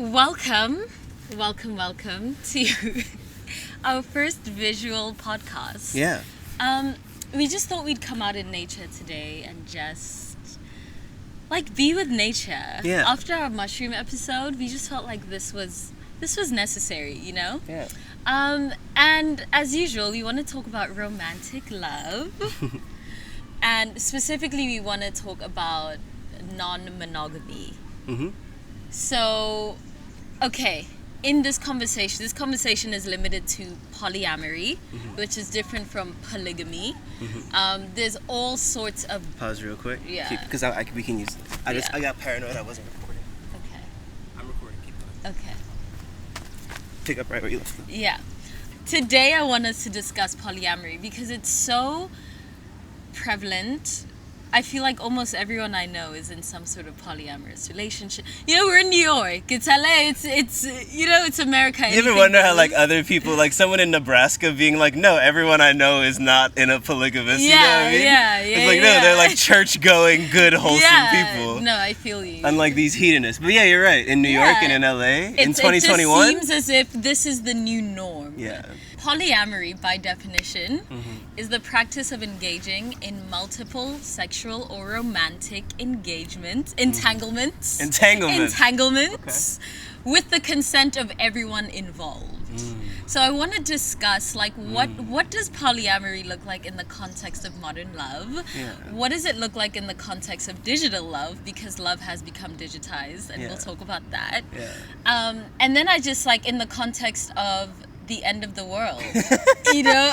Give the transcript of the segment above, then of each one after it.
Welcome to our first visual podcast. Yeah. We just thought we'd come out in nature today and just be with nature. Yeah. After our mushroom episode, we just felt like this was necessary, you know? Yeah. And as usual, we want to talk about romantic love. And specifically, we want to talk about non-monogamy. Mm-hmm. So, okay, in this conversation is limited to polyamory, which is different from polygamy. There's all sorts of... Pause real quick. Yeah. Because we can use... I got paranoid I wasn't recording. Okay. I'm recording. Keep going. Okay. Pick up right where you left off. Yeah. Today I want us to discuss polyamory because it's so prevalent. I feel like almost everyone I know is in some sort of polyamorous relationship. You know, we're in New York. It's LA. It's America. You ever wonder how other people, someone in Nebraska being like, no, everyone I know is not in a polygamous, you know what I mean? Yeah. It's no, they're church-going, good, wholesome people. No, I feel you. Unlike these hedonists. But yeah, you're right. In New York and in LA, in 2021. It just seems as if this is the new norm. Yeah. Polyamory, by definition, is the practice of engaging in multiple sexual or romantic entanglements, with the consent of everyone involved. So I want to discuss, what does polyamory look like in the context of modern love? Yeah. What does it look like in the context of digital love? Because love has become digitized, and Yeah. we'll talk about that. Yeah. And then I just, in the context of the end of the world,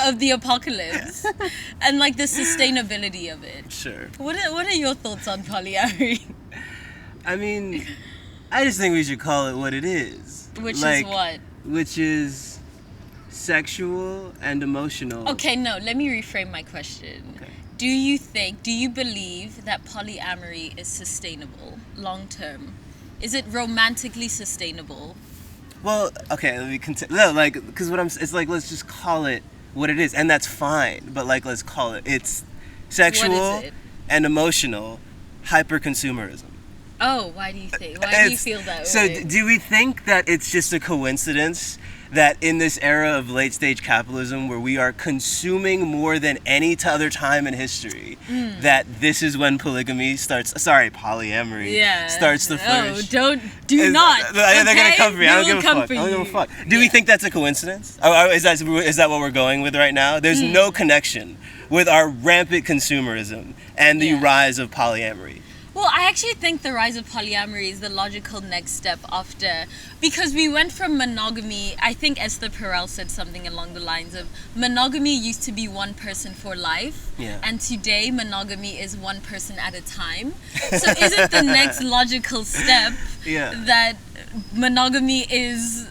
of the apocalypse, and the sustainability of it. Sure. What are your thoughts on polyamory? I mean, I just think we should call it what it is. Which is what? Which is sexual and emotional. Okay, no, let me reframe my question. Okay. Do you believe that polyamory is sustainable long term? Is it romantically sustainable? Well, okay, let me continue. No, because let's just call it what it is, and that's fine. But let's call it. It's sexual What is it? and emotional hyper-consumerism. Oh, why do you feel that way? So, do we think that it's just a coincidence that in this era of late-stage capitalism, where we are consuming more than any other time in history, that this is when polyamory starts to flourish? Oh, do not. They're gonna come for me. I don't give a fuck. Do we Yeah. think that's a coincidence? Is that what we're going with right now? There's no connection with our rampant consumerism and the rise of polyamory. Well, I actually think the rise of polyamory is the logical next step after, because we went from monogamy. I think Esther Perel said something along the lines of monogamy used to be one person for life, and today monogamy is one person at a time. So isn't the next logical step that monogamy is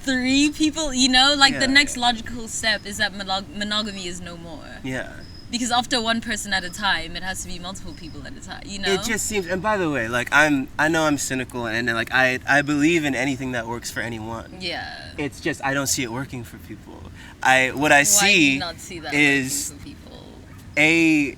3 people, the next logical step is that monogamy is no more. Yeah. Because after one person at a time, it has to be multiple people at a time, It just seems, and by the way, I know I'm cynical, and I believe in anything that works for anyone. Yeah. It's just I don't see it working for people. What I see do you not see that is working for people? A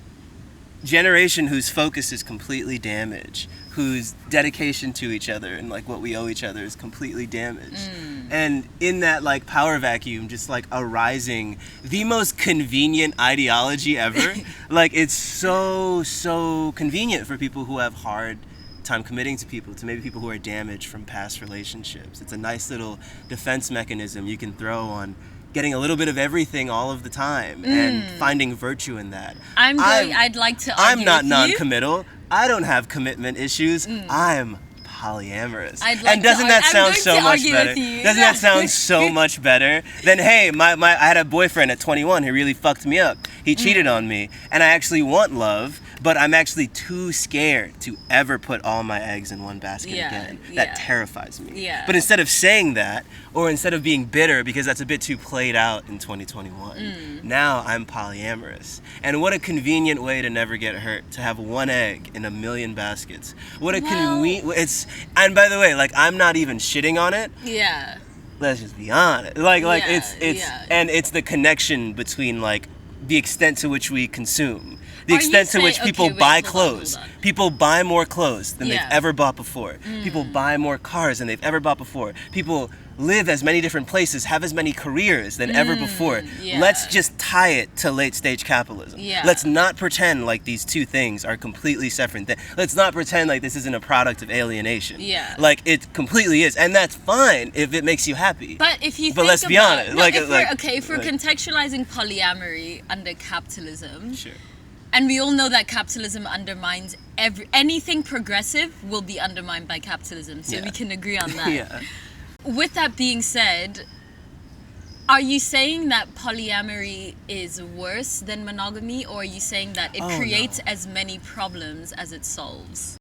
generation whose focus is completely damaged, whose dedication to each other and what we owe each other is completely damaged. And in that power vacuum, just arising the most convenient ideology ever. It's so convenient for people who have hard time committing to people, to maybe people who are damaged from past relationships. It's a nice little defense mechanism you can throw on getting a little bit of everything all of the time and finding virtue in that. I'd like to argue I'm not with non-committal. I don't have commitment issues. I'm polyamorous. Doesn't that sound so much better? Doesn't that sound so much better than, hey, I had a boyfriend at 21 who really fucked me up. He cheated on me, and I actually want love, but I'm actually too scared to ever put all my eggs in one basket again. That terrifies me. Yeah. But instead of saying that, or instead of being bitter because that's a bit too played out in 2021, now I'm polyamorous. And what a convenient way to never get hurt, to have one egg in a million baskets. What a and by the way, I'm not even shitting on it. Yeah. Let's just be honest. And it's the connection between the extent to which we consume. The Are extent you to which saying- people okay, wait, buy hold on, clothes. hold on. People buy more clothes than Yeah. they've ever bought before. People buy more cars than they've ever bought before. People live as many different places, have as many careers than ever before. yeah. Let's just tie it to late stage capitalism. Yeah. Let's not pretend like these two things are completely separate. Let's not pretend like this isn't a product of alienation. Yeah. Like it completely is, and that's fine if it makes you happy. But if you But think let's be about, honest, no, like- if like- we're like- contextualizing polyamory under capitalism, Sure. and we all know that capitalism undermines anything progressive will be undermined by capitalism, so Yeah. we can agree on that. Yeah. With that being said, are you saying that polyamory is worse than monogamy, or are you saying that it Oh, creates no. as many problems as it solves?